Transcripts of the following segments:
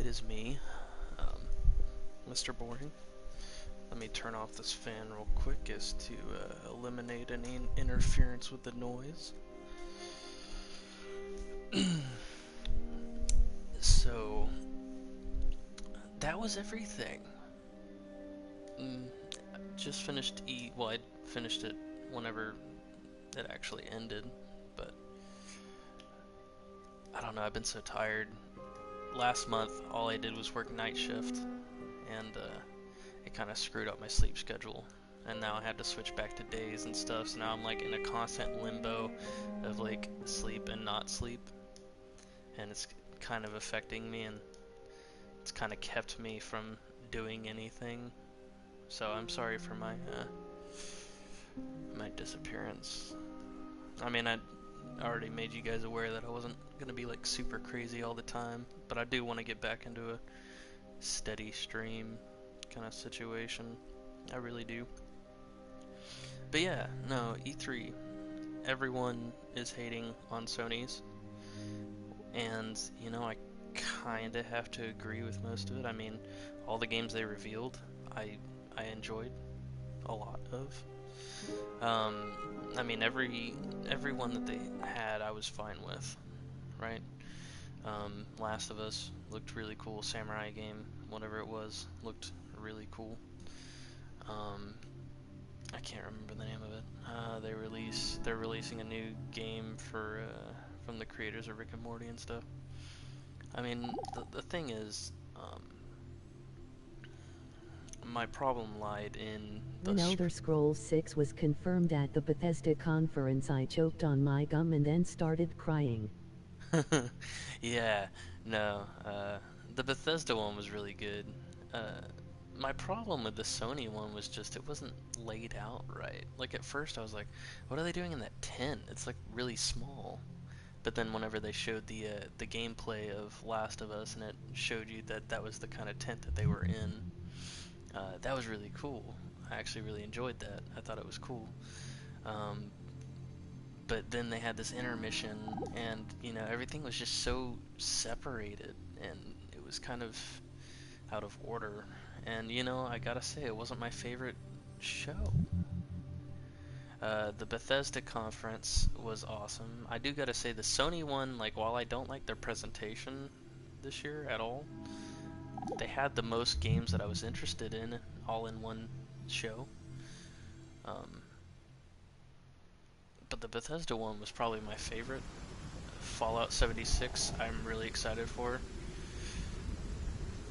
It is me, Mr. Boring. Let me turn off this fan real quick as to eliminate any interference with the noise. So, that was everything. Just finished well, I finished it whenever it actually ended, but I don't know, I've been so tired. Last month, all I did was work night shift, and it kind of screwed up my sleep schedule. And now I had to switch back to days and stuff, so now I'm like in a constant limbo of like sleep and not sleep. And it's kind of affecting me, and it's kind of kept me from doing anything. So I'm sorry for my disappearance. I mean, I already made you guys aware that I wasn't gonna be like super crazy all the time, but I do want to get back into a steady stream kind of situation. I really do. But yeah, no, E3. Everyone is hating on Sony's, and you know, I kinda have to agree with most of it. I mean, all the games they revealed, I enjoyed a lot of. I mean, every one that they had, I was fine with, right? Last of Us looked really cool. Samurai game, whatever it was, looked really cool. I can't remember the name of it. They're releasing a new game for from the creators of Rick and Morty and stuff. I mean, the thing is, my problem lied in the When Elder Scrolls 6 was confirmed at the Bethesda conference, I choked on my gum and then started crying. Yeah, no, the Bethesda one was really good. Uh, my problem with the Sony one was just it wasn't laid out right. Like at first I was like, what are they doing in that tent? It's like really small. But then whenever they showed the gameplay of Last of Us and it showed you that that was the kind of tent that they were in, that was really cool. I actually really enjoyed that. I thought it was cool. Um, but then they had this intermission, and you know everything was just so separated, and it was kind of out of order. And you know, I gotta say, it wasn't my favorite show. The Bethesda conference was awesome. I do gotta say, the Sony one, like, while I don't like their presentation this year at all, they had the most games that I was interested in all in one show. Um, but the Bethesda one was probably my favorite. Fallout 76, I'm really excited for.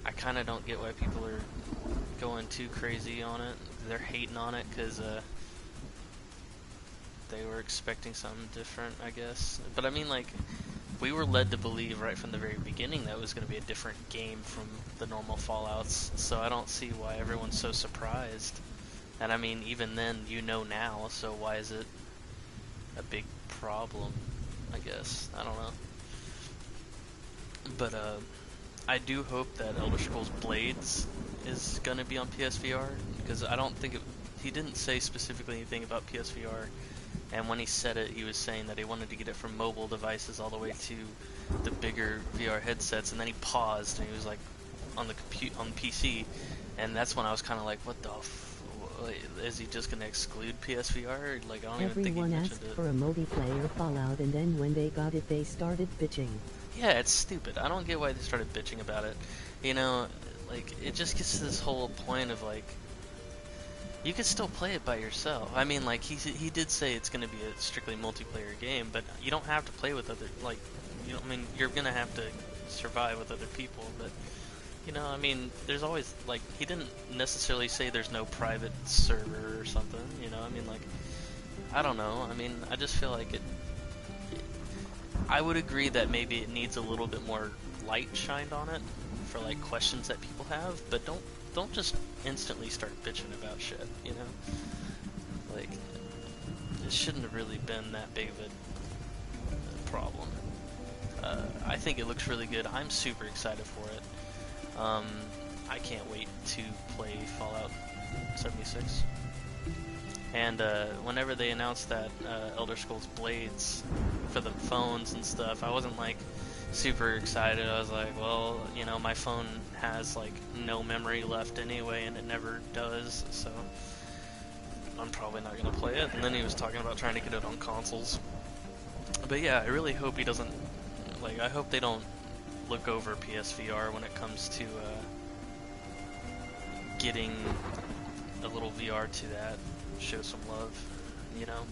I kind of don't get why people are going too crazy on it. They're hating on it because they were expecting something different, I guess. But I mean, like, we were led to believe right from the very beginning that it was going to be a different game from the normal Fallouts, so I don't see why everyone's so surprised. And I mean, even then, you know now, so why is it a big problem, I guess? I don't know. But, I do hope that Elder Scrolls Blades is going to be on PSVR, because I don't think he didn't say specifically anything about PSVR, and when he said it, he was saying that he wanted to get it from mobile devices all the way to the bigger VR headsets, and then he paused, and he was like, on the PC, and that's when I was kind of like, what the is he just going to exclude PSVR? Like, I don't even think he Everyone mentioned asked it. for a multiplayer Fallout, and then when they got it, they started bitching. Yeah, it's stupid. I don't get why they started bitching about it. You know, like, it just gets to this whole point of, like, you can still play it by yourself. I mean, like, he did say it's going to be a strictly multiplayer game, but you don't have to play with other, like, you know, I mean, you're going to have to survive with other people, but, you know, I mean, there's always, like, he didn't necessarily say there's no private server or something, you know, I mean, like, I don't know, I mean, I just feel like I would agree that maybe it needs a little bit more light shined on it for, like, questions that people have, but don't just instantly start bitching about shit, you know? Like, it shouldn't have really been that big of a problem. I think it looks really good. I'm super excited for it. I can't wait to play Fallout 76. And whenever they announced that Elder Scrolls Blades for the phones and stuff, I wasn't like super excited. I was like, well, you know, my phone has like no memory left anyway, and it never does, so I'm probably not gonna play it. And then he was talking about trying to get it on consoles. But yeah, I really hope he doesn't, like, I hope they don't look over PSVR when it comes to getting a little VR to that. Show some love, you know?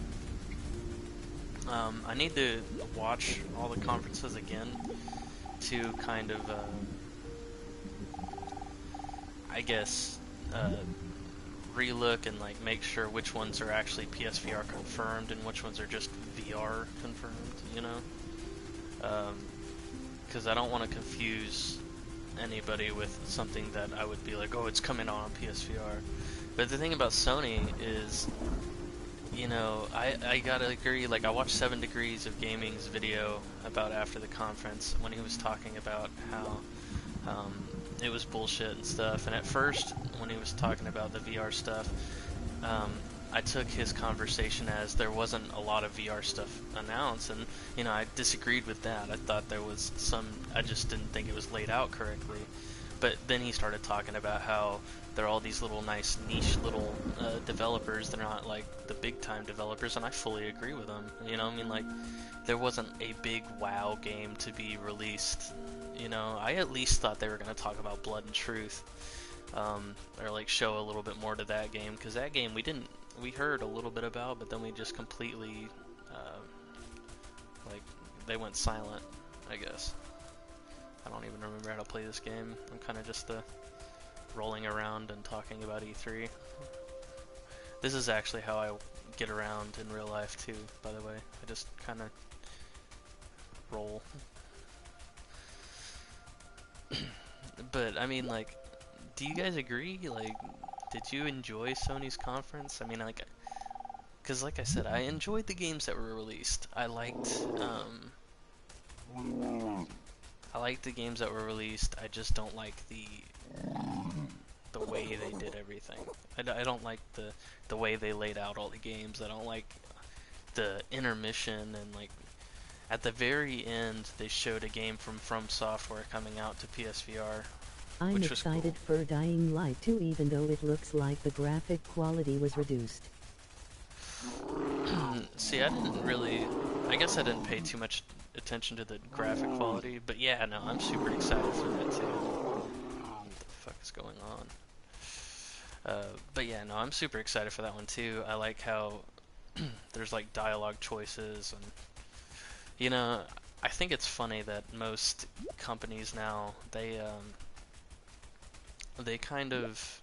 I need to watch all the conferences again to kind of, I guess, relook and like make sure which ones are actually PSVR confirmed and which ones are just VR confirmed, you know? Because I don't want to confuse anybody with something that I would be like, oh, it's coming on PSVR. But the thing about Sony is, you know, I gotta agree, like, I watched 7 Degrees of Gaming's video about after the conference when he was talking about how it was bullshit and stuff, and at first, when he was talking about the VR stuff, I took his conversation as there wasn't a lot of VR stuff announced, and, you know, I disagreed with that. I thought there was some, I just didn't think it was laid out correctly. But then he started talking about how they're all these little nice niche little developers. They're not like the big time developers, and I fully agree with him. You know, I mean, like, there wasn't a big WoW game to be released. You know, I at least thought they were going to talk about Blood and Truth, or like show a little bit more to that game, because that game we heard a little bit about, but then we just completely, like, they went silent, I guess. I don't even remember how to play this game. I'm kind of just rolling around and talking about E3. This is actually how I get around in real life too, by the way. I just kind of roll. But, I mean, like, do you guys agree? Like, did you enjoy Sony's conference? I mean, like, because like I said, I enjoyed the games that were released. I liked the games that were released. I just don't like the way they did everything. I don't like the way they laid out all the games. I don't like the intermission, and like at the very end they showed a game from Software coming out to PSVR. I'm excited for Dying Light 2, even though it looks like the graphic quality was reduced. See, I guess I didn't pay too much attention to the graphic quality, but yeah, no, I'm super excited for that too. What the fuck is going on? But yeah, no, I'm super excited for that one too. I like how there's like dialogue choices, and you know, I think it's funny that most companies now, they kind of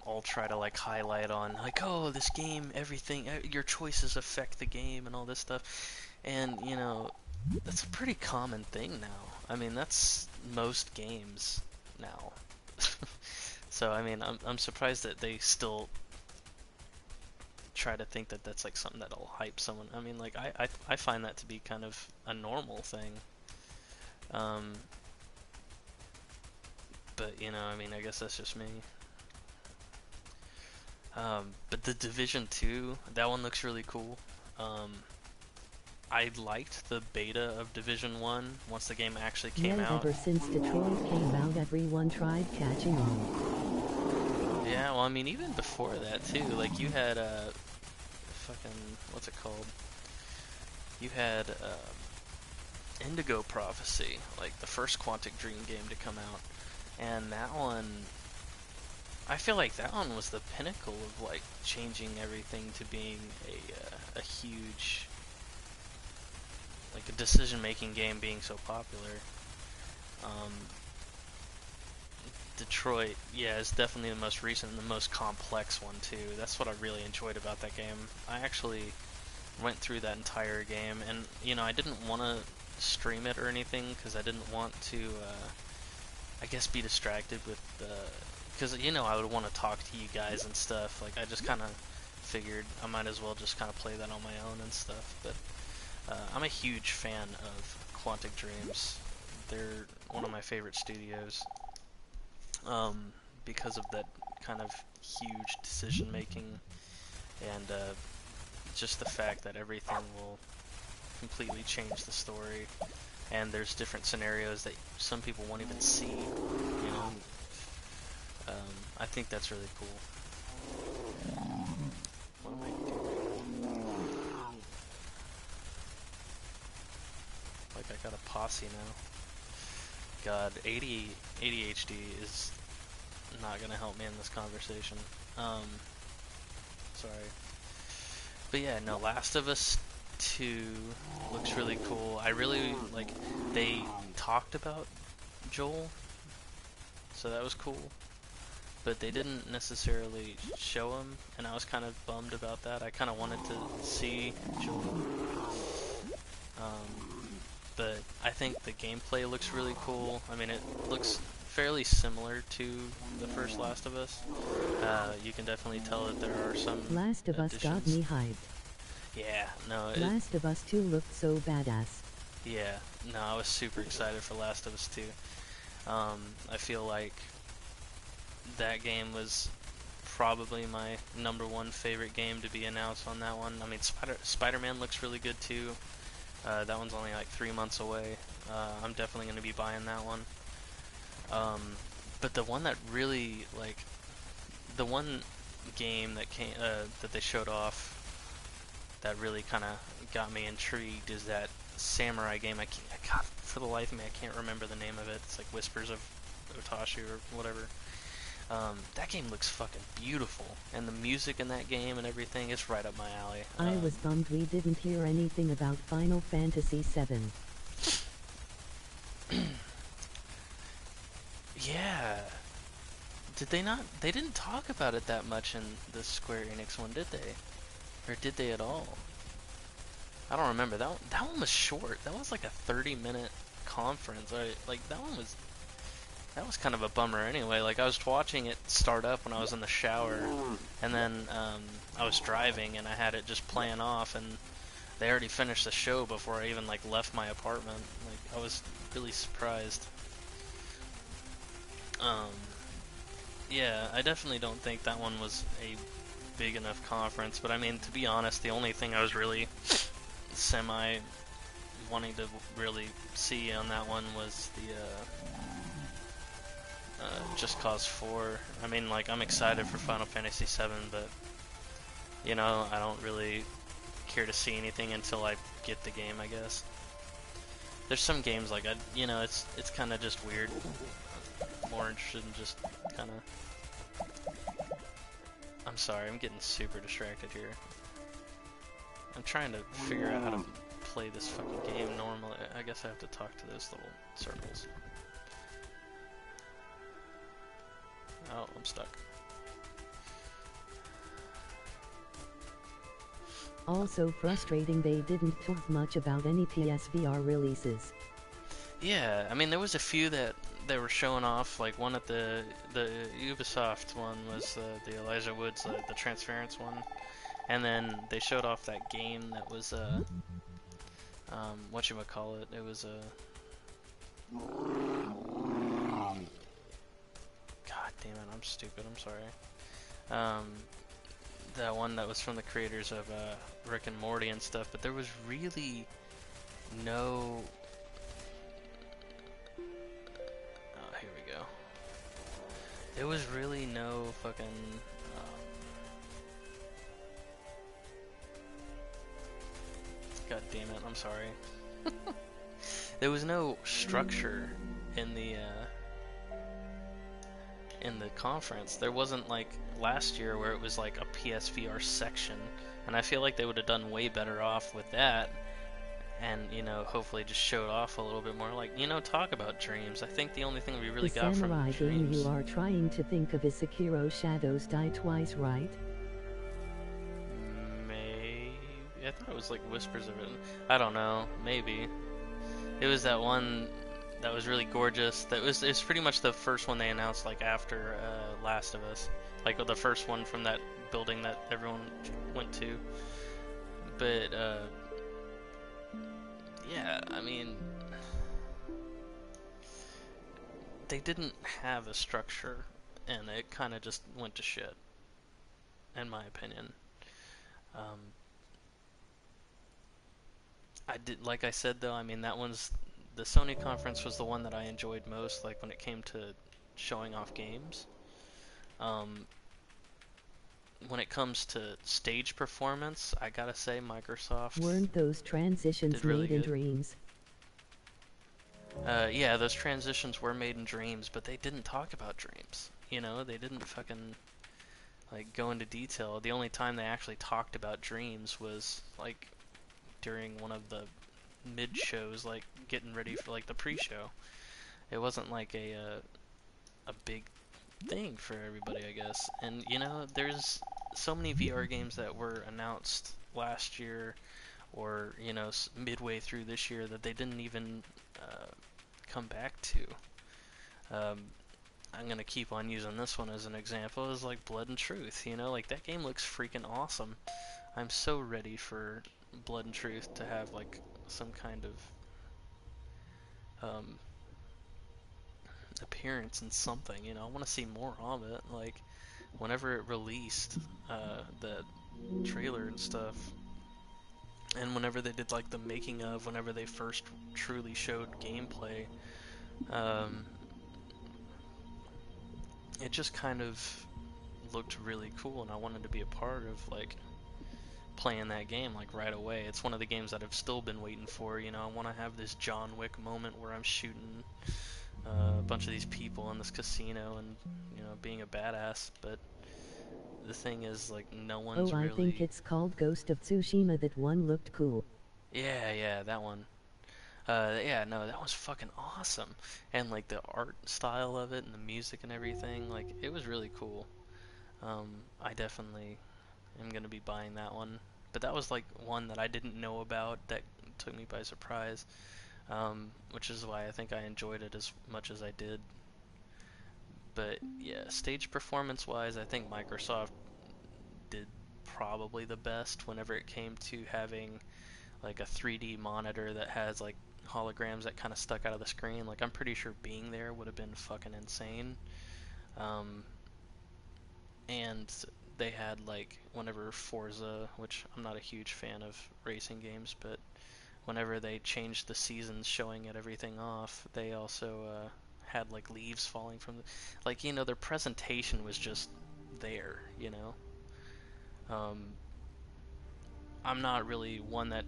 all try to like highlight on like, oh, this game, everything, your choices affect the game and all this stuff. And, you know, that's a pretty common thing now. I mean, that's most games now. So, I mean, I'm surprised that they still try to think that that's like something that'll hype someone. I mean, like, I find that to be kind of a normal thing. But, you know, I mean, I guess that's just me. But the Division 2, that one looks really cool. I liked the beta of Division 1 once the game actually came out. Ever since Detroit came out, everyone tried catching on. Yeah, well, I mean, even before that, too. Like, you had, fucking, what's it called? You had, Indigo Prophecy, like, the first Quantic Dream game to come out. And that one, I feel like that one was the pinnacle of, like, changing everything to being a huge, like, a decision-making game being so popular. Detroit, yeah, is definitely the most recent and the most complex one, too. That's what I really enjoyed about that game. I actually went through that entire game, and, you know, I didn't want to stream it or anything, because I didn't want to, I guess, be distracted with because, you know, I would want to talk to you guys and stuff. Like, I just kind of figured I might as well just kind of play that on my own and stuff. But I'm a huge fan of Quantic Dreams. They're one of my favorite studios, because of that kind of huge decision making, and just the fact that everything will completely change the story. and there's different scenarios that some people won't even see, you know. I think that's really cool. What am I doing? Like I got a posse now. God, ADHD is not gonna help me in this conversation. Sorry. But yeah, no, Last of Us 2 looks really cool. I really, like, they talked about Joel, so that was cool. But they didn't necessarily show him, and I was kind of bummed about that. I kind of wanted to see Joel. But I think the gameplay looks really cool. I mean, it looks fairly similar to the first Last of Us. You can definitely tell that there are some Last of Us got me hyped. Yeah, no. Last of Us 2 looked so badass. Yeah, no, I was super excited for Last of Us 2. I feel like that game was probably my #1 favorite game to be announced on that one. I mean, Spider-Man looks really good too. That one's only like 3 months away. I'm definitely going to be buying that one. But the one that really, like, the one game that came that they showed off that really kind of got me intrigued is that samurai game. God, for the life of me, I can't remember the name of it. It's like Whispers of Otashi or whatever. That game looks fucking beautiful, and the music in that game and everything is right up my alley. I was bummed we didn't hear anything about Final Fantasy VII. Yeah. Did they not? They didn't talk about it that much in the Square Enix one, did they? Or did they at all? I don't remember. That one was short. That was like a 30-minute conference. Like that was kind of a bummer anyway. Like I was watching it start up when I was in the shower, and then I was driving and I had it just playing off, and they already finished the show before I even like left my apartment. Like I was really surprised. Yeah, I definitely don't think that one was a big enough conference, but I mean, to be honest, the only thing I was really semi wanting to really see on that one was the Just Cause 4. I mean, like, I'm excited for Final Fantasy VII, but, you know, I don't really care to see anything until I get the game, I guess. There's some games, like, you know, it's kind of just weird. I'm more interested in just kind of... I'm sorry, I'm getting super distracted here. I'm trying to figure out how to play this fucking game normally. I guess I have to talk to those little circles. Oh, I'm stuck. Also frustrating they didn't talk much about any PSVR releases. Yeah, I mean there was a few that they were showing off, like one at the Ubisoft one was the Elijah Woods, the Transference one, and then they showed off that game that was whatchamacallit, it was God damn it, I'm stupid, I'm sorry. That one that was from the creators of Rick and Morty and stuff, but there was really no... Oh, here we go. There was really no fucking... God damn it, I'm sorry. There was no structure in the conference. There wasn't like last year where it was like a PSVR section, and I feel like they would have done way better off with that, and you know, hopefully just showed off a little bit more, like, you know, talk about Dreams. I think the only thing we really got from Samurai game Dreams... you are trying to think of is Sekiro Shadows Die Twice, right? Maybe. I thought it was like Whispers of it. I don't know. Maybe. It was that one that was really gorgeous. It's pretty much the first one they announced, like after Last of Us, like the first one from that building that everyone went to. But yeah, I mean, they didn't have a structure, and it kind of just went to shit, in my opinion. I did, like I said though, I mean that one's the Sony conference was the one that I enjoyed most, like when it came to showing off games. Um, when it comes to stage performance, I gotta say Microsoft Weren't those transitions did really made in good. dreams? Yeah, those transitions were made in Dreams, but they didn't talk about Dreams. You know, they didn't fucking like go into detail. The only time they actually talked about Dreams was like during one of the mid shows, like getting ready for like the pre-show. It wasn't like a big thing for everybody, I guess. And you know, there's so many VR games that were announced last year, or you know, midway through this year that they didn't even come back to. Um, I'm gonna keep on using this one as an example. Is like Blood and Truth. You know, like that game looks freaking awesome. I'm so ready for Blood and Truth to have like some kind of appearance in something. You know, I want to see more of it. Like whenever it released, the trailer and stuff, and whenever they did like the making of, whenever they first truly showed gameplay, um, it just kind of looked really cool, and I wanted to be a part of like playing that game like right away. It's one of the games that I've still been waiting for. You know, I want to have this John Wick moment where I'm shooting a bunch of these people in this casino and you know being a badass. But the thing is, like, no one's Oh, I think really. it's called Ghost of Tsushima. That one looked cool. Yeah, that one. Yeah, no, that was fucking awesome. And like the art style of it and the music and everything, like it was really cool. I definitely am gonna be buying that one. But that was like one that I didn't know about that took me by surprise, which is why I think I enjoyed it as much as I did. But yeah, stage performance wise, I think Microsoft did probably the best whenever it came to having like a 3D monitor that has like holograms that kind of stuck out of the screen. Like I'm pretty sure being there would have been fucking insane. Um, and they had like whenever Forza, which I'm not a huge fan of racing games, but whenever they changed the seasons showing it everything off, they also had like leaves falling from the, like you know their presentation was just there, you know. Um, I'm not really one that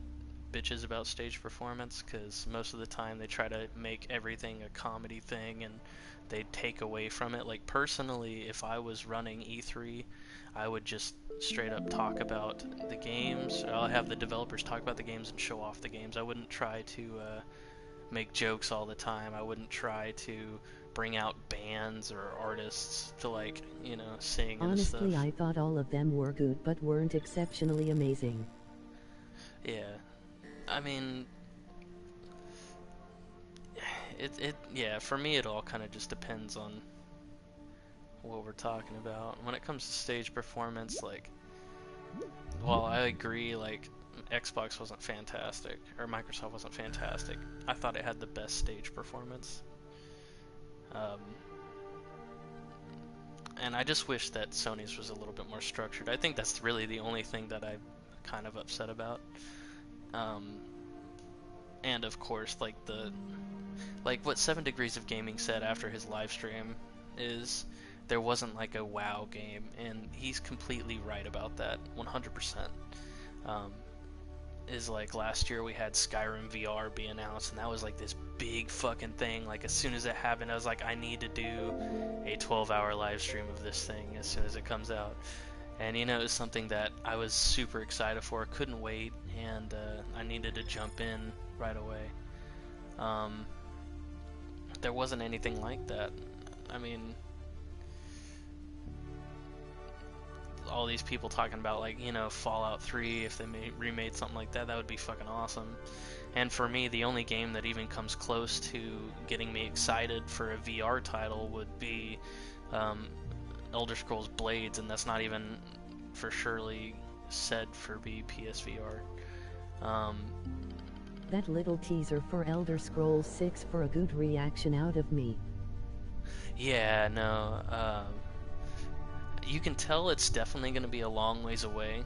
bitches about stage performance because most of the time they try to make everything a comedy thing and they take away from it. Like personally, if I was running E3, I would just straight up talk about the games. I'll have the developers talk about the games and show off the games. I wouldn't try to make jokes all the time. I wouldn't try to bring out bands or artists to like, you know, sing and Honestly, stuff. I thought all of them were good but weren't exceptionally amazing. Yeah. I mean, yeah, for me it all kind of just depends on what we're talking about. When it comes to stage performance, like, while I agree, like, Xbox wasn't fantastic, or Microsoft wasn't fantastic, I thought it had the best stage performance. Um, and I just wish that Sony's was a little bit more structured. I think that's really the only thing that I'm kind of upset about. Um, and of course, like what 7 Degrees of Gaming said after his live stream is there wasn't like a WoW game, and he's completely right about that, 100%. Um, is like last year we had Skyrim VR be announced, and that was like this big fucking thing. Like as soon as it happened, I was like, I need to do a 12-hour live stream of this thing as soon as it comes out. And you know, it was something that I was super excited for, couldn't wait, and I needed to jump in right away. Um, there wasn't anything like that. I mean, all these people talking about like, you know, Fallout 3, if they remade something like that, that would be fucking awesome. And for me, the only game that even comes close to getting me excited for a VR title would be Elder Scrolls Blades, and that's not even for surely said for be PSVR. Um, That little teaser for Elder Scrolls 6 for a good reaction out of me. yeah, no, you can tell it's definitely going to be a long ways away.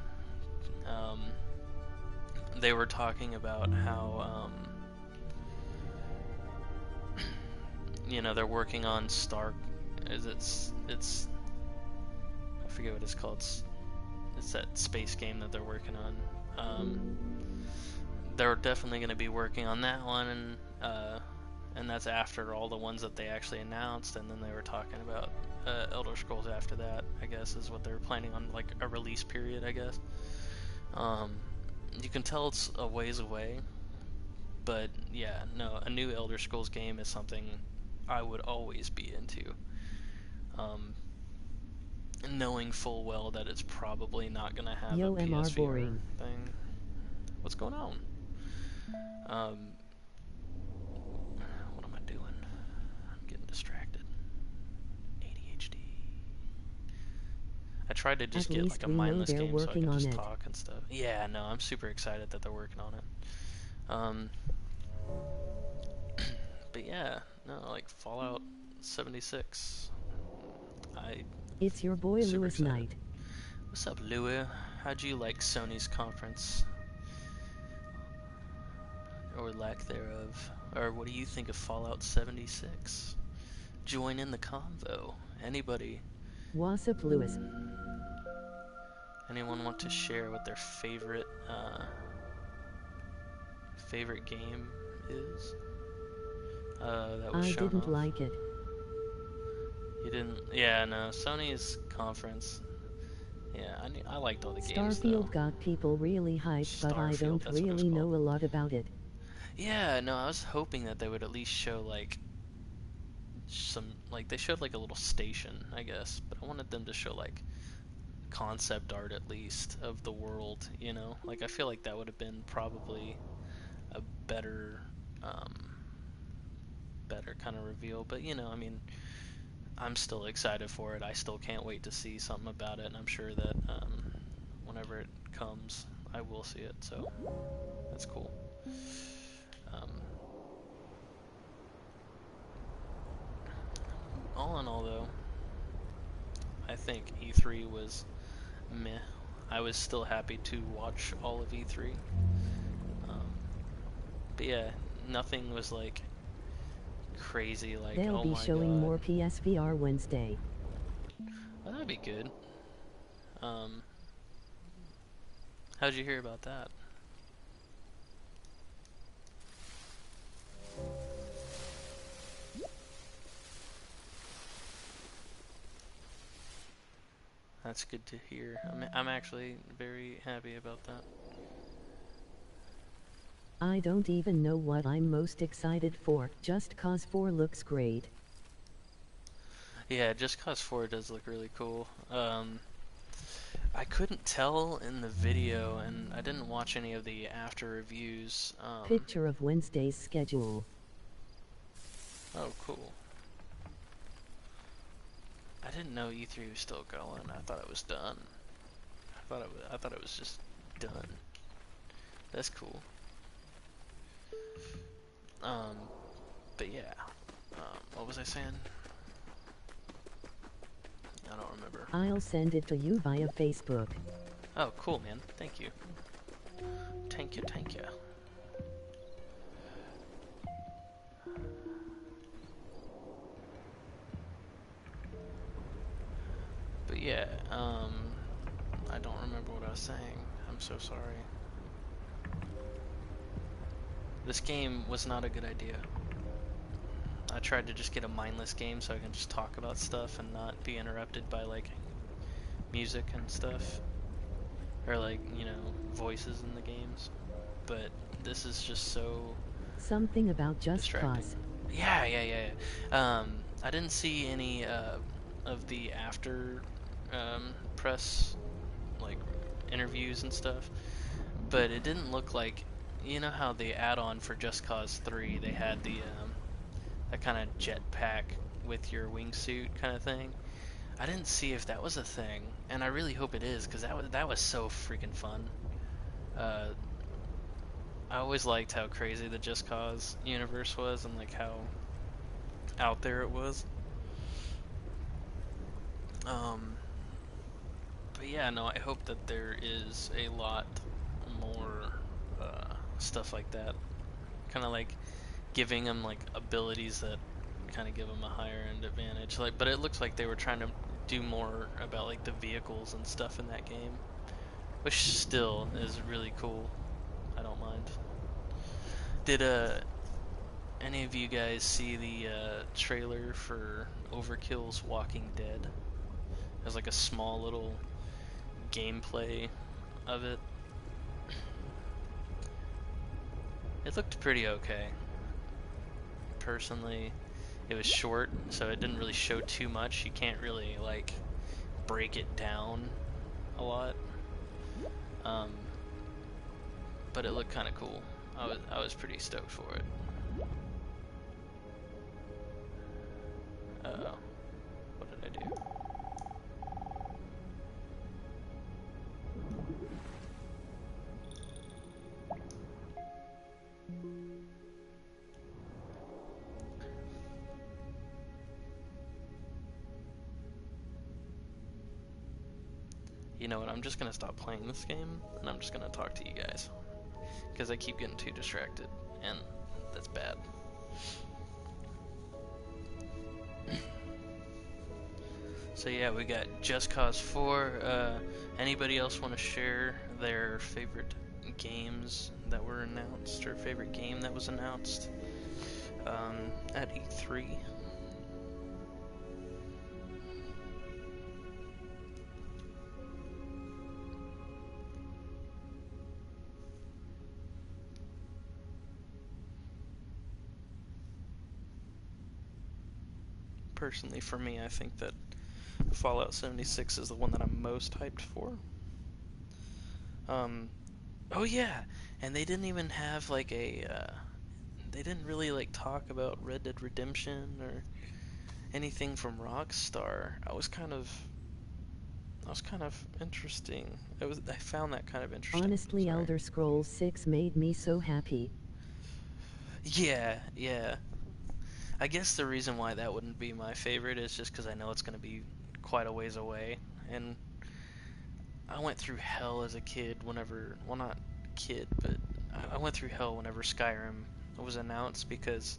They were talking about how you know, they're working on Stark. It's I forget what it's called. It's that space game that they're working on. They're definitely going to be working on that one, and that's after all the ones that they actually announced, and then they were talking about Elder Scrolls after that, I guess, is what they're planning on, like a release period, I guess. You can tell it's a ways away, but yeah, no, a new Elder Scrolls game is something I would always be into. Knowing full well that it's probably not going to have Yo, a MR PSVR boring. thing. What's going on? What am I doing? I'm getting distracted. ADHD. I tried to just At get least like a we know mindless they're game so I working could on just it. talk and stuff. Yeah, no, I'm super excited that they're working on it. But yeah, no, like Fallout 76. It's your boy Super Lewis excited. Knight. What's up, Louis? How'd you like Sony's conference? Or lack thereof? Or what do you think of Fallout 76? Join in the convo. Anybody? What's up, Lewis? Anyone want to share what their favorite game is? That was I shown didn't off. like it. You didn't? Yeah, no. Sony's conference. Yeah, I liked all the games though. Starfield got people really hyped, but I Starfield, don't that's what it's really called. know a lot about it. Yeah, no, I was hoping that they would at least show like they showed like a little station, I guess, but I wanted them to show like concept art at least of the world, you know? Like I feel like that would have been probably a better better kind of reveal, but you know, I mean, I'm still excited for it. I still can't wait to see something about it, and I'm sure that whenever it comes, I will see it. So that's cool. All in all, though, I think E3 was meh. I was still happy to watch all of E3, but yeah, nothing was like crazy. Like, They'll oh be my showing god, more PSVR Wednesday. well, that'd be good. How'd you hear about that? That's good to hear. I'm actually very happy about that. I don't even know what I'm most excited for. Just Cause 4 looks great. Yeah, Just Cause 4 does look really cool. I couldn't tell in the video, and I didn't watch any of the after reviews. Picture of Wednesday's schedule. Oh, cool. I didn't know E3 was still going. I thought it was done. I thought it was just done. That's cool. But yeah. What was I saying? I don't remember. I'll send it to you via Facebook. Oh, cool, man. Thank you. Thank you, thank you. But yeah, I don't remember what I was saying. I'm so sorry. This game was not a good idea. I tried to just get a mindless game so I can just talk about stuff and not be interrupted by like music and stuff. Or like, you know, voices in the games. But this is just so Something about Just distracting. Cause. Yeah. I didn't see any of the after press like interviews and stuff, but it didn't look like, you know how the add-on for Just Cause 3 they had the that kind of jetpack with your wingsuit kind of thing. I didn't see if that was a thing, and I really hope it is, because that was so freaking fun. I always liked how crazy the Just Cause universe was, and like how out there it was. But yeah, no, I hope that there is a lot more stuff like that. Kind of like giving them like abilities that kind of give them a higher end advantage. Like, but it looks like they were trying to do more about like the vehicles and stuff in that game, which still is really cool. I don't mind. Did any of you guys see the trailer for Overkill's Walking Dead? There's like a small little gameplay of it. It looked pretty okay. Personally, it was short, so it didn't really show too much. You can't really like break it down a lot. But it looked kind of cool. I was pretty stoked for it. Uh-oh. What did I do? You know what, I'm just gonna stop playing this game, and I'm just gonna talk to you guys. Because I keep getting too distracted, and that's bad. So yeah, we got Just Cause 4. Anybody else want to share their favorite games that were announced, or favorite game that was announced at E3? Personally, for me, I think that Fallout 76 is the one that I'm most hyped for. Oh yeah, and they didn't even have like they didn't really like talk about Red Dead Redemption or anything from Rockstar. I was kind of interesting. I found that kind of interesting. Honestly, Sorry. Elder Scrolls 6 made me so happy. Yeah, yeah. I guess the reason why that wouldn't be my favorite is just because I know it's going to be quite a ways away, and I went through hell as a kid whenever, well, not kid, but I went through hell whenever Skyrim was announced, because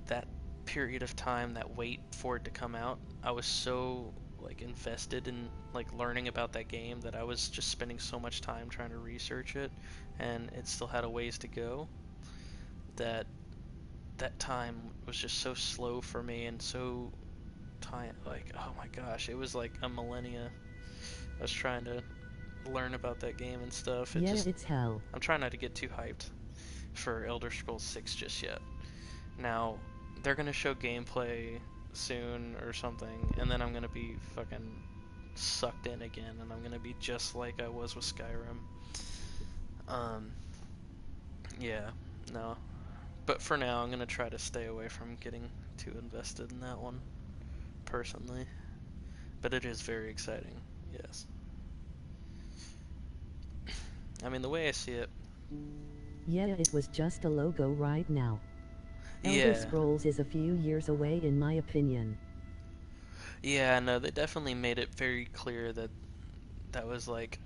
that period of time, that wait for it to come out, I was so like invested in like learning about that game that I was just spending so much time trying to research it, and it still had a ways to go, that that time was just so slow for me, and so time, like, oh my gosh, it was like a millennia. I was trying to learn about that game and stuff. Yeah, it's hell. I'm trying not to get too hyped for Elder Scrolls 6 just yet. Now, they're gonna show gameplay soon or something, and then I'm gonna be fucking sucked in again, and I'm gonna be just like I was with Skyrim. Yeah, no. But for now, I'm gonna try to stay away from getting too invested in that one, personally. But it is very exciting, yes. I mean, the way I see it, Yeah, it was just a logo right now. Elder yeah. Scrolls is a few years away in my opinion. Yeah, no, they definitely made it very clear that that was like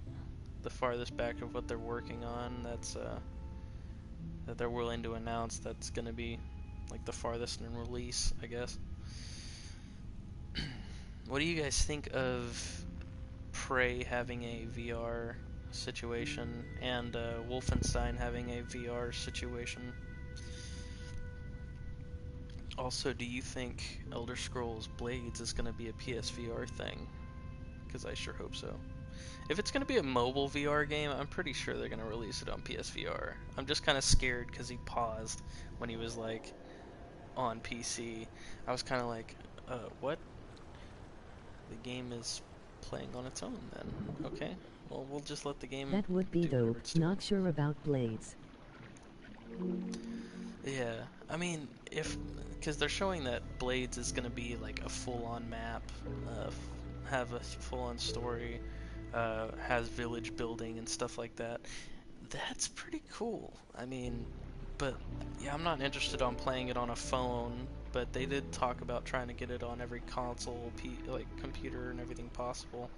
the farthest back of what they're working on. That's that they're willing to announce that's gonna be like the farthest in release, I guess. What do you guys think of Prey having a VR situation, and Wolfenstein having a VR situation? Also, do you think Elder Scrolls Blades is going to be a PSVR thing? Because I sure hope so. If it's going to be a mobile VR game, I'm pretty sure they're going to release it on PSVR. I'm just kind of scared because he paused when he was like on PC. I was kind of like, what? The game is playing on its own then. Okay. Well, we'll just let the game That would be do whatever dope. it's doing. Not sure about Blades. Yeah, I mean, because they're showing that Blades is going to be like a full-on map, have a full-on story, has village building and stuff like that. That's pretty cool. I mean, but yeah, I'm not interested on playing it on a phone, but they did talk about trying to get it on every console, like computer and everything possible.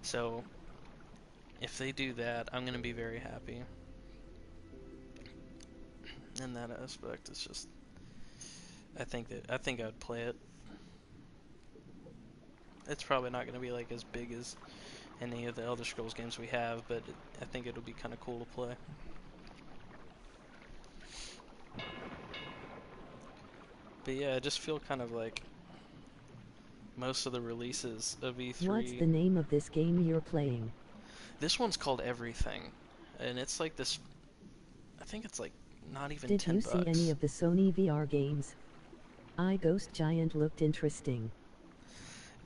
So if they do that, I'm going to be very happy in that aspect. It's just I think I'd play it. It's probably not going to be like as big as any of the Elder Scrolls games we have, but I think it'll be kind of cool to play. But yeah, I just feel kind of like most of the releases of What's E3. the name of this game you're playing? This one's called Everything, and it's like this. I think it's like not even Did you see any $10. of the Sony VR games? Ghost Giant looked interesting.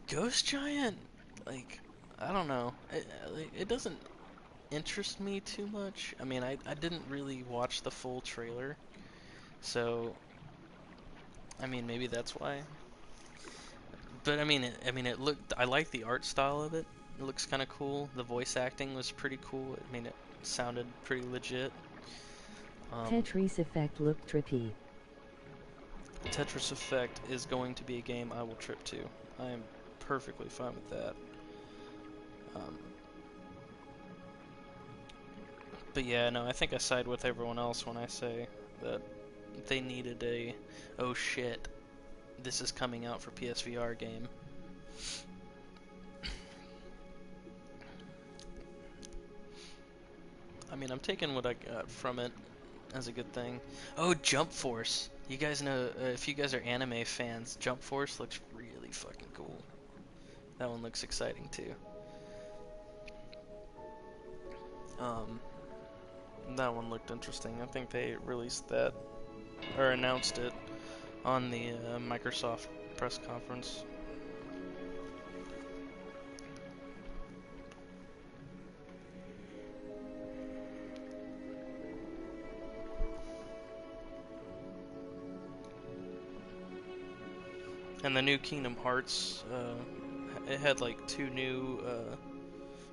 Ghost Giant, like I don't know. It doesn't interest me too much. I mean, I didn't really watch the full trailer, so I mean maybe that's why. But I mean it looked. I like the art style of it. It looks kind of cool. The voice acting was pretty cool. I mean, it sounded pretty legit. Tetris Effect looked trippy. Tetris Effect is going to be a game I will trip to. I am perfectly fine with that. But yeah, no, I think I side with everyone else when I say that they needed a, oh shit, this is coming out for PSVR game. I mean, I'm taking what I got from it as a good thing. Oh, Jump Force. You guys know, if you guys are anime fans, Jump Force looks really fucking cool. That one looks exciting too. That one looked interesting. I think they released that, or announced it, on the Microsoft press conference. And the new Kingdom Hearts, it had like 2 new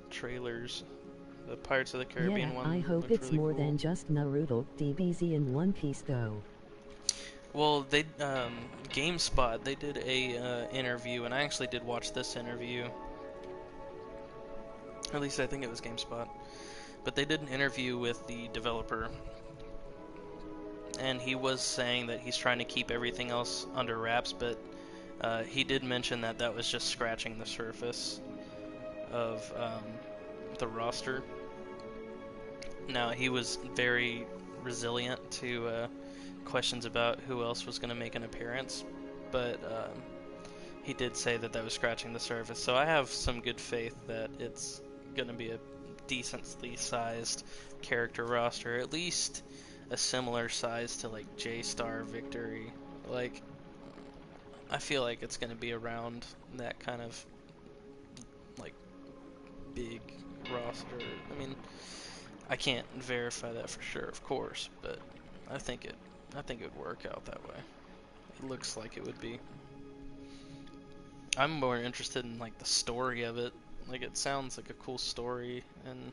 trailers. The Pirates of the Caribbean Yeah, one I hope looked it's really more cool. than just Naruto, DBZ and One Piece though. Well, they GameSpot, they did a interview, and I actually did watch this interview. At least I think it was GameSpot. But they did an interview with the developer, and he was saying that he's trying to keep everything else under wraps, but he did mention that that was just scratching the surface of the roster. Now, he was very resilient to questions about who else was going to make an appearance, but he did say that that was scratching the surface. So I have some good faith that it's going to be a decently sized character roster, at least a similar size to like J-Star Victory. Like, I feel like it's going to be around that kind of like big roster. I mean, I can't verify that for sure, of course, but I think it would work out that way. It looks like it would be. I'm more interested in like the story of it. Like it sounds like a cool story, and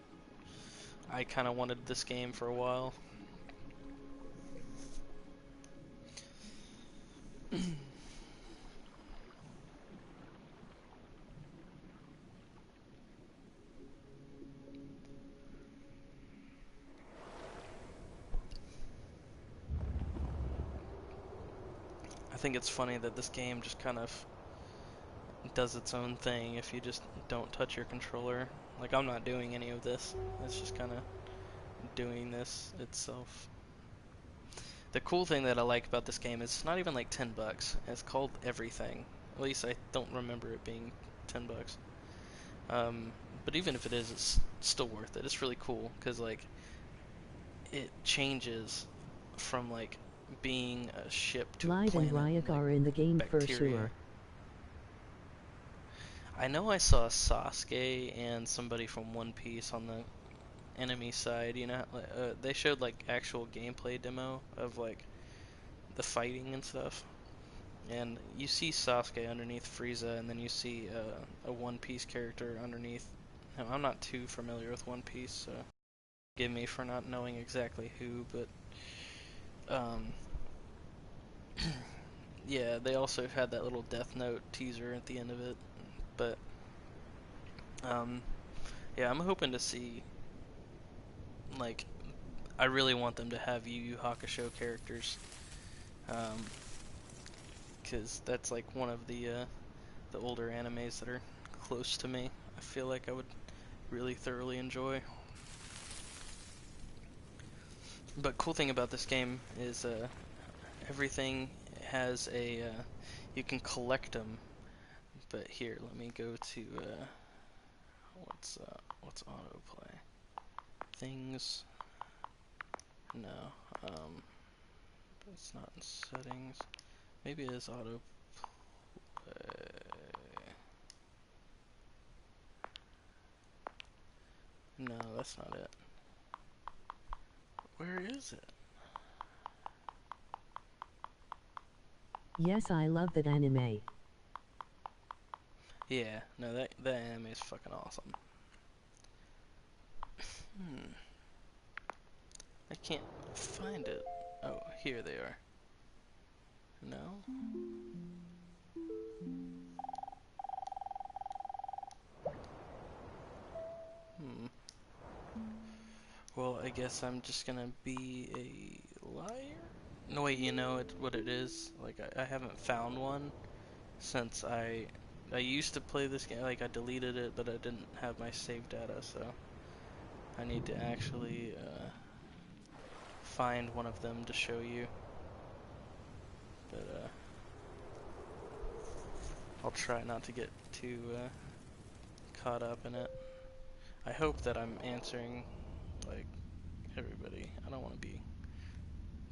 I kind of wanted this game for a while. I think it's funny that this game just kind of does its own thing if you just don't touch your controller. Like I'm not doing any of this. It's just kind of doing this itself. The cool thing that I like about this game is it's not even like $10. It's called Everything. At least I don't remember it being $10. Um, but even if it is, it's still worth it. It's really cool because like it changes from like being a ship to a Light and planet Ryak like are in the game for bacteria. sure. I know I saw Sasuke and somebody from One Piece on the enemy side. You know, they showed like actual gameplay demo of like the fighting and stuff. And you see Sasuke underneath Frieza, and then you see a One Piece character underneath. Now, I'm not too familiar with One Piece, so forgive me for not knowing exactly who, but um, yeah, they also had that little Death Note teaser at the end of it. But um, yeah, I'm hoping to see like I really want them to have Yu Yu Hakusho characters. Um, because that's like one of the older animes that are close to me. I feel like I would really thoroughly enjoy. But cool thing about this game is everything has a you can collect them. But here, let me go to what's autoplay things. No, it's not in settings. Maybe it is autoplay. No, that's not it. Where is it? Yes, I love that anime. Yeah, no, that anime is fucking awesome. I can't find it. Oh, here they are. No? Well, I guess I'm just gonna be a liar? No, wait, you know what it is? Like, I haven't found one since I used to play this game. Like, I deleted it, but I didn't have my save data, so I need to actually find one of them to show you. But I'll try not to get too caught up in it. I hope that I'm answering, like, everybody. I don't want to be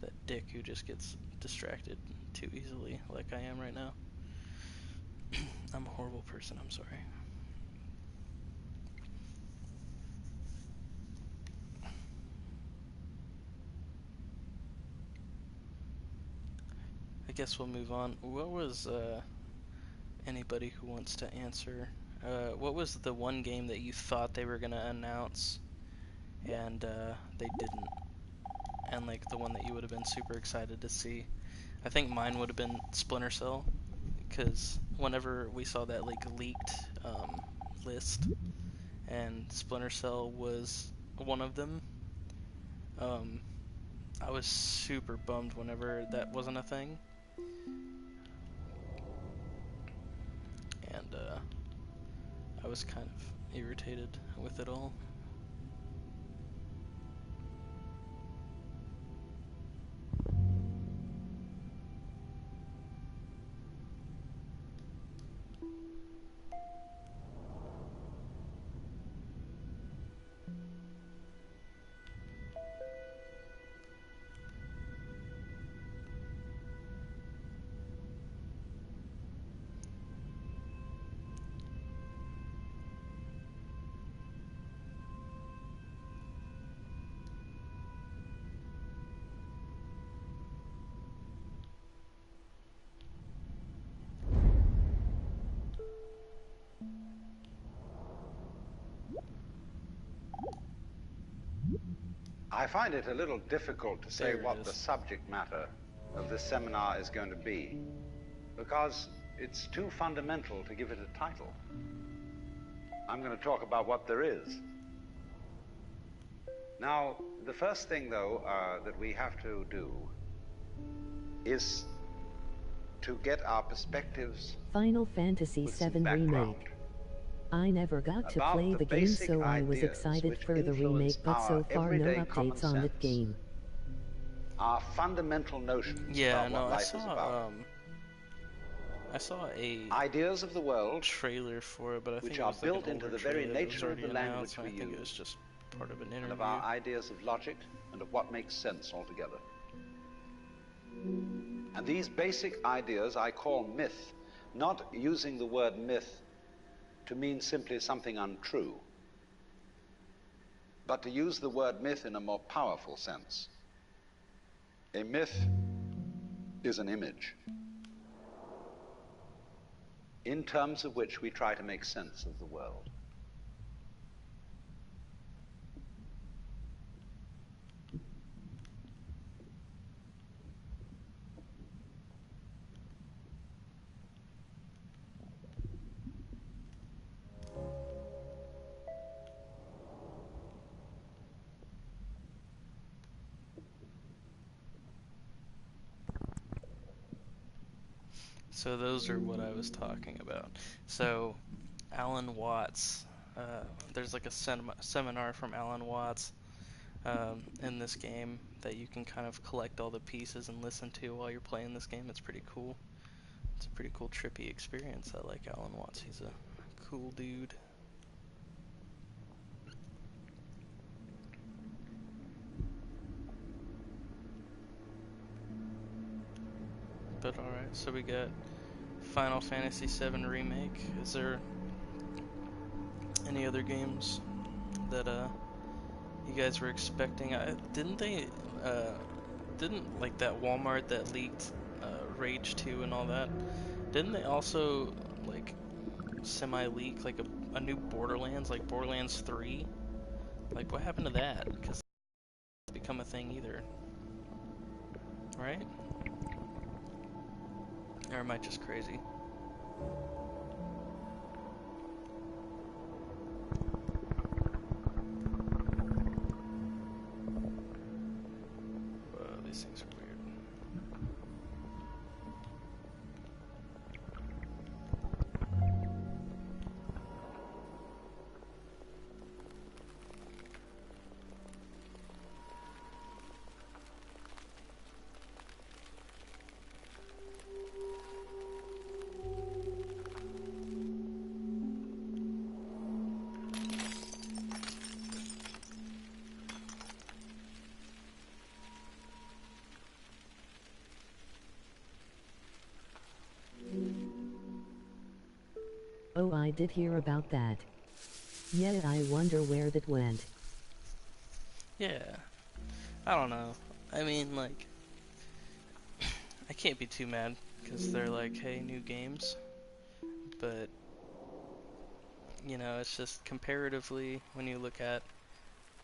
that dick who just gets distracted too easily like I am right now. I'm a horrible person, I'm sorry. I guess we'll move on. What was, anybody who wants to answer, what was the one game that you thought they were gonna announce and they didn't? And like the one that you would have been super excited to see? I think mine would have been Splinter Cell, because whenever we saw that like leaked list, and Splinter Cell was one of them, I was super bummed whenever that wasn't a thing. And I was kind of irritated with it all. I find it a little difficult to say There it what is. the subject matter of this seminar is going to be, because it's too fundamental to give it a title. I'm going to talk about what there is. Now, the first thing, though, that we have to do is to get our perspectives Final Fantasy with some VII background Remake. I never got to about play the the game, basic so I was ideas excited which for the influence remake, but so our far no everyday common updates on that sense. game. Our fundamental notions Yeah, about no, what life is about. I saw a Ideas of the world trailer for it, but I think which it are was like an built into older the very trailer that was nature of already the announced, language and I we think it use, was just part of an and interview. of our ideas of logic and of what makes sense altogether. And these basic ideas I call myth, not using the word myth to mean simply something untrue, but to use the word myth in a more powerful sense. A myth is an image in terms of which we try to make sense of the world. So those are what I was talking about. So Alan Watts, there's like a seminar from Alan Watts in this game that you can kind of collect all the pieces and listen to while you're playing this game. It's pretty cool. It's a pretty cool trippy experience. I like Alan Watts. He's a cool dude. But alright, so we got Final Fantasy VII Remake. Is there any other games that you guys were expecting? Didn't like that Walmart that leaked Rage 2 and all that? Didn't they also like semi-leak like a new Borderlands, like Borderlands 3? Like what happened to that? Because it's become a thing either, right? Or am I just crazy? Whoa, these things are weird. Oh, I did hear about that. Yeah, I wonder where that went. Yeah. I don't know. I mean, like, I can't be too mad because they're like, hey, new games. But, you know, it's just comparatively, when you look at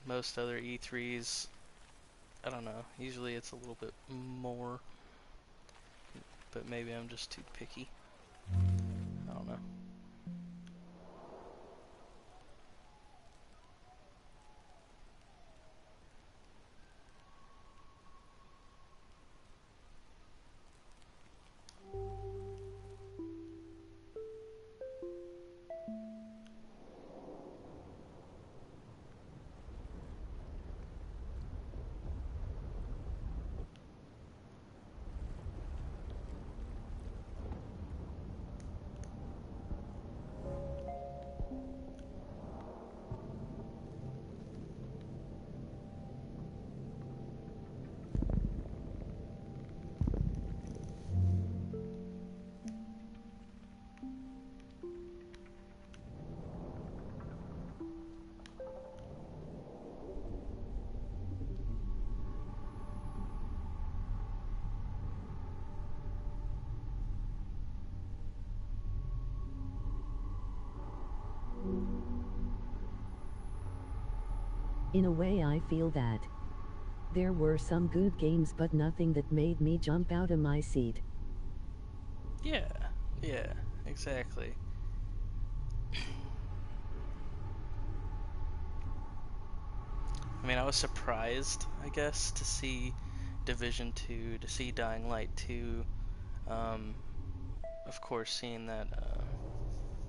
most other E3s, I don't know, usually it's a little bit more. But maybe I'm just too picky. I don't know. In a way, I feel that. There were some good games, but nothing that made me jump out of my seat. Yeah, exactly. I mean, I was surprised, I guess, to see Division 2, to see Dying Light 2, of course, seeing that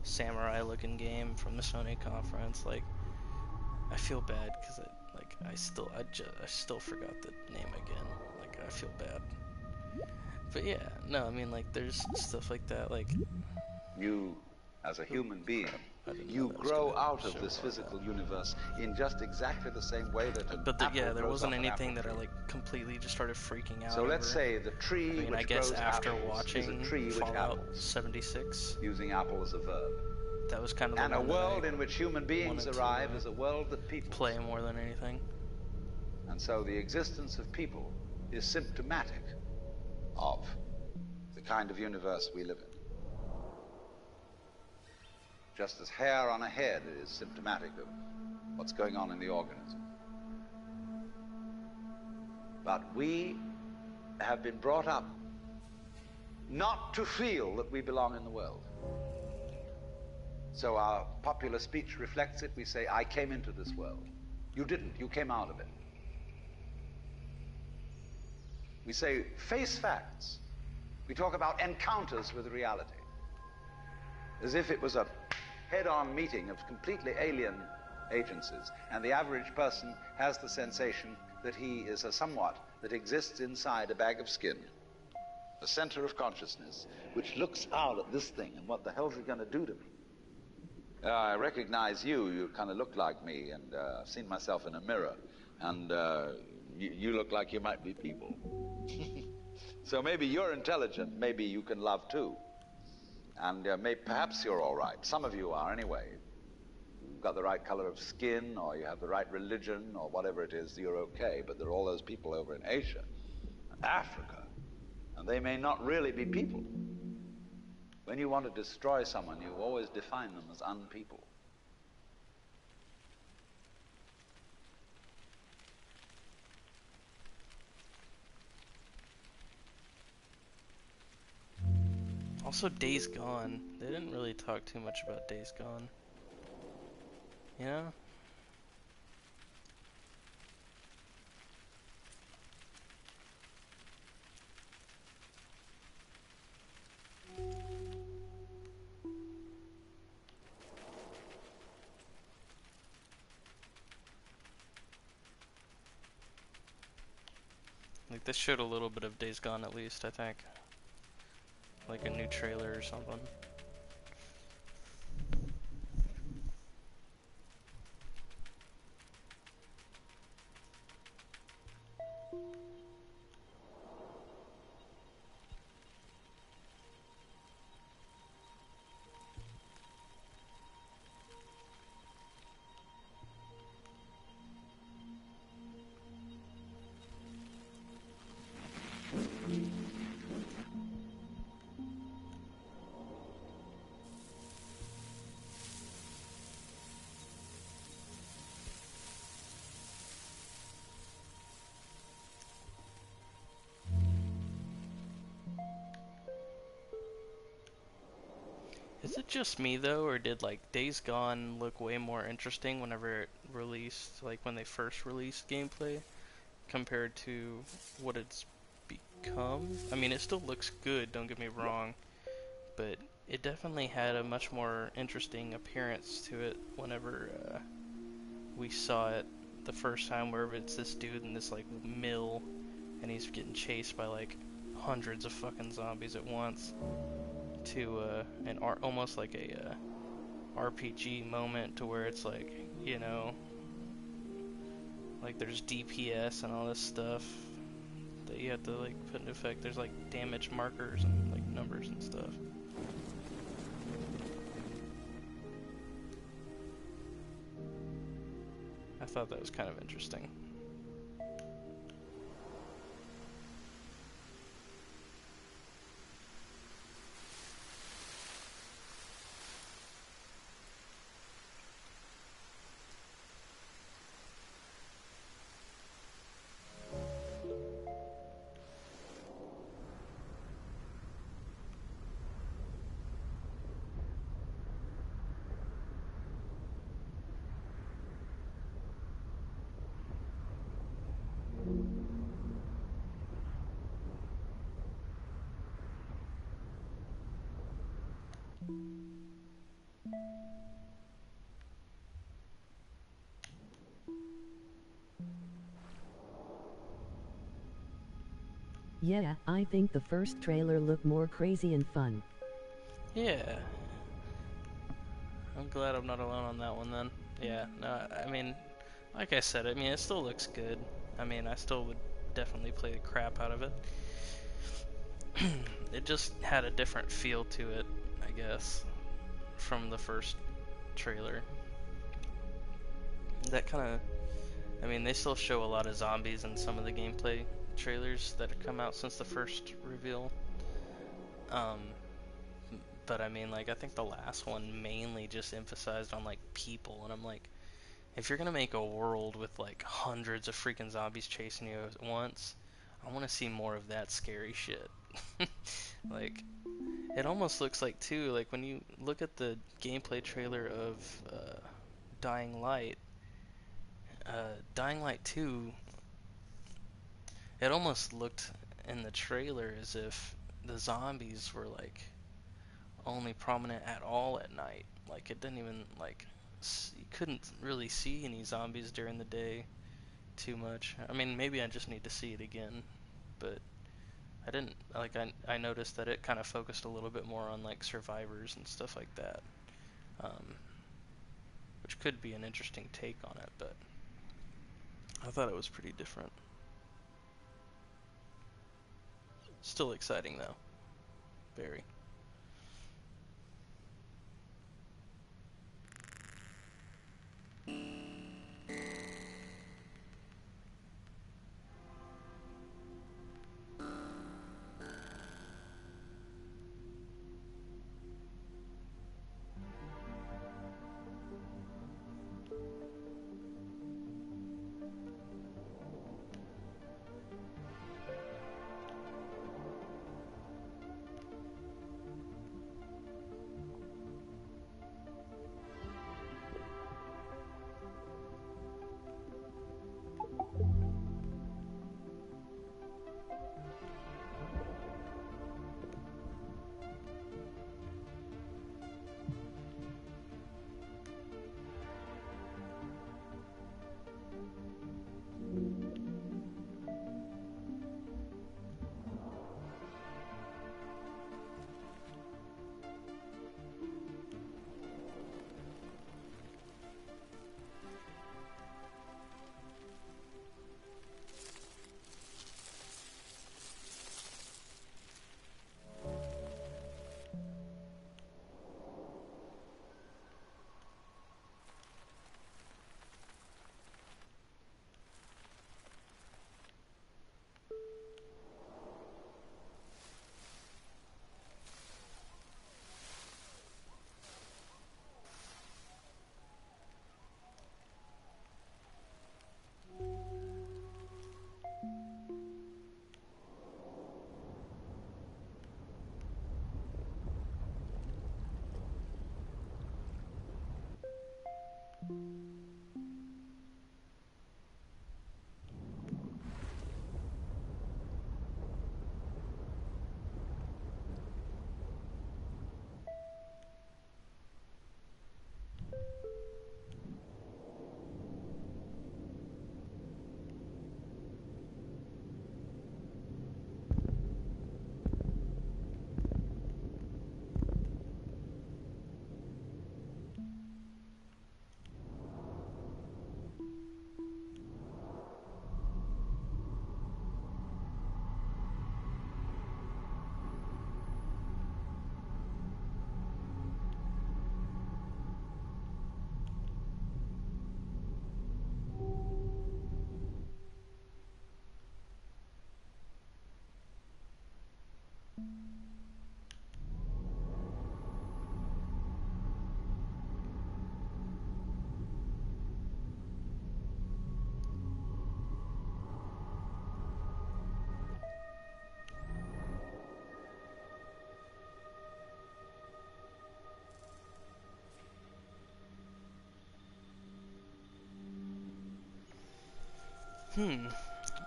samurai-looking game from the Sony conference. Like, I feel bad because I still forgot the name again. Like, I feel bad. But yeah, no, I mean, like, there's stuff like that. Like, You, as a human being, I didn't know you that was grow gonna out show of this up on physical that. universe in just exactly the same way that an But apple yeah, there grows wasn't off an anything apple that I tree. like completely just started freaking out So let's over. say the I tree mean, I which guess grows after apples is a watching tree which Fallout apples, 76, using apple as a verb. that was kind of the And a one that world I in which human beings wanted to arrive is a world that peoples. play more than anything. And so the existence of people is symptomatic of the kind of universe we live in. Just as hair on a head is symptomatic of what's going on in the organism. But we have been brought up not to feel that we belong in the world. So our popular speech reflects it. We say, I came into this world. You didn't. You came out of it. We say, face facts. We talk about encounters with reality, as if it was a head-on meeting of completely alien agencies, and the average person has the sensation that he is a somewhat that exists inside a bag of skin, a center of consciousness, which looks out at this thing and what the hell's it going to do to me? I recognize you. You kind of look like me, and I've seen myself in a mirror, and you look like you might be people. So maybe you're intelligent, maybe you can love too, and perhaps you're all right. Some of you are anyway. You've got the right color of skin, or you have the right religion, or whatever it is, you're okay. But there are all those people over in Asia and Africa, and they may not really be people. When you want to destroy someone, you always define them as unpeople. Also, Days Gone. They didn't really talk too much about Days Gone. You know? Like, this showed a little bit of Days Gone at least, I think. Like a new trailer or something. Is it just me though, or did like Days Gone look way more interesting whenever it released, like when they first released gameplay, compared to what it's become? I mean, it still looks good, don't get me wrong, but it definitely had a much more interesting appearance to it whenever we saw it the first time, where it's this dude in this like mill, and he's getting chased by like hundreds of fucking zombies at once, to almost like a RPG moment, to where it's like, you know, like there's DPS and all this stuff that you have to like put in effect. There's like damage markers and like numbers and stuff. I thought that was kind of interesting. Yeah, I think the first trailer looked more crazy and fun. Yeah. I'm glad I'm not alone on that one then. Yeah, no, I mean, like I said, I mean, it still looks good. I mean, I still would definitely play the crap out of it. It just had a different feel to it, I guess, from the first trailer. That kind of, I mean, they still show a lot of zombies in some of the gameplay trailers that have come out since the first reveal. But I mean, like, I think the last one mainly just emphasized on like people, and I'm like, if you're gonna make a world with like hundreds of freaking zombies chasing you at once, I want to see more of that scary shit. Like, it almost looks like too, like when you look at the gameplay trailer of Dying Light, Dying Light 2, it almost looked in the trailer as if the zombies were like only prominent at all at night. Like it didn't even like you couldn't really see any zombies during the day too much. I mean, maybe I just need to see it again, but I didn't like I noticed that it kind of focused a little bit more on like survivors and stuff like that. Which could be an interesting take on it, but I thought it was pretty different. Still exciting though. Very.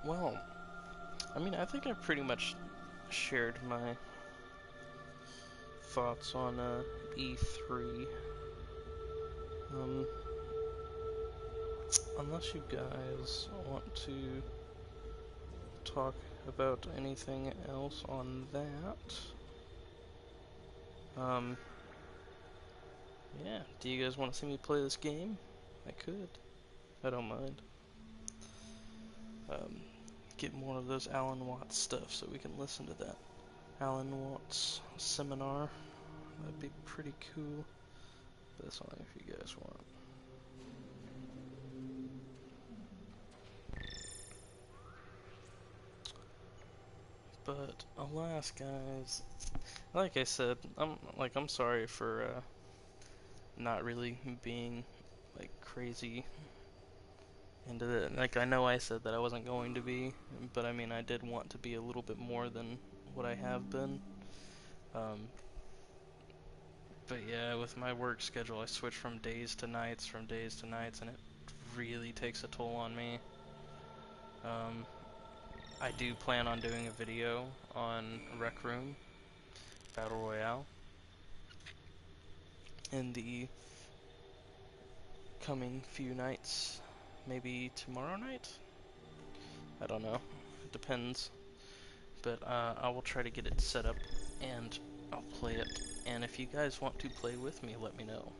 Well, I mean, I think I pretty much shared my thoughts on E3. Unless you guys want to talk about anything else on that. Yeah, do you guys want to see me play this game? I could. I don't mind. Get more of those Alan Watts stuff so we can listen to that Alan Watts seminar. That'd be pretty cool. But that's only if you guys want. But alas, guys, like I said, I'm sorry for not really being like crazy into it. Like I know I said that I wasn't going to be, but I mean I did want to be a little bit more than what I have been. But yeah, with my work schedule, I switch from days to nights, and it really takes a toll on me. I do plan on doing a video on Rec Room Battle Royale in the coming few nights, maybe tomorrow night? I don't know, it depends. But I will try to get it set up and I'll play it. And if you guys want to play with me, let me know.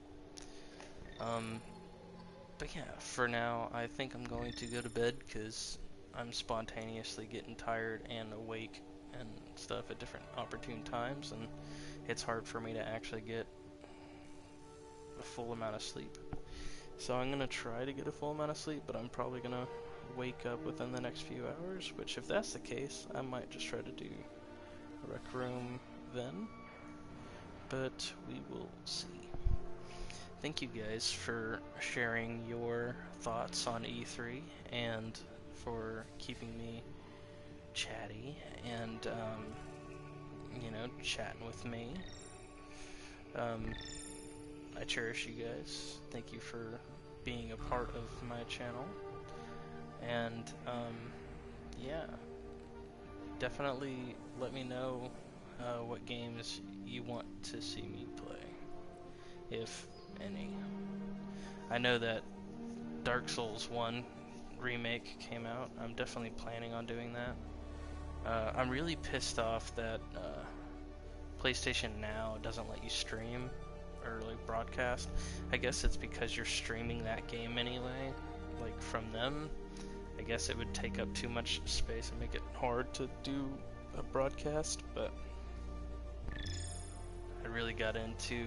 But yeah, for now, I think I'm going to go to bed because I'm spontaneously getting tired and awake and stuff at different opportune times, and it's hard for me to actually get a full amount of sleep. So I'm gonna try to get a full amount of sleep, but I'm probably gonna wake up within the next few hours, which if that's the case, I might just try to do a Rec Room then, but we will see. Thank you guys for sharing your thoughts on E3 and for keeping me chatty and, you know, chatting with me. I cherish you guys. Thank you for being a part of my channel. And, yeah, definitely let me know what games you want to see me play, if any. I know that Dark Souls 1 remake came out. I'm definitely planning on doing that. I'm really pissed off that PlayStation Now doesn't let you stream or like broadcast. I guess it's because you're streaming that game anyway, like from them. I guess it would take up too much space and make it hard to do a broadcast, but I really got into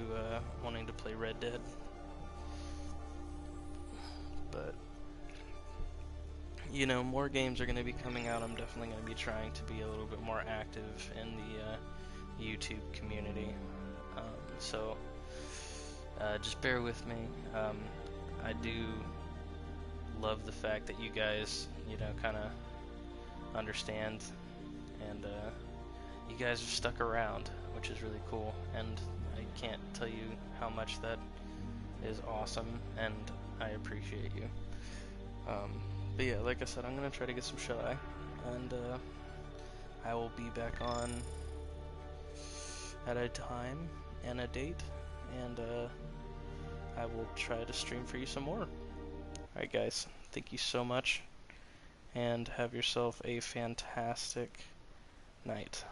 wanting to play Red Dead. But, you know, more games are going to be coming out. I'm definitely going to be trying to be a little bit more active in the YouTube community. So, just bear with me. I do love the fact that you guys, you know, kind of understand, and you guys are stuck around, which is really cool, and I can't tell you how much that is awesome, and I appreciate you. But yeah, like I said, I'm gonna try to get some shut-eye, and I will be back on at a time and a date, and I will try to stream for you some more. Alright guys, thank you so much, and have yourself a fantastic night.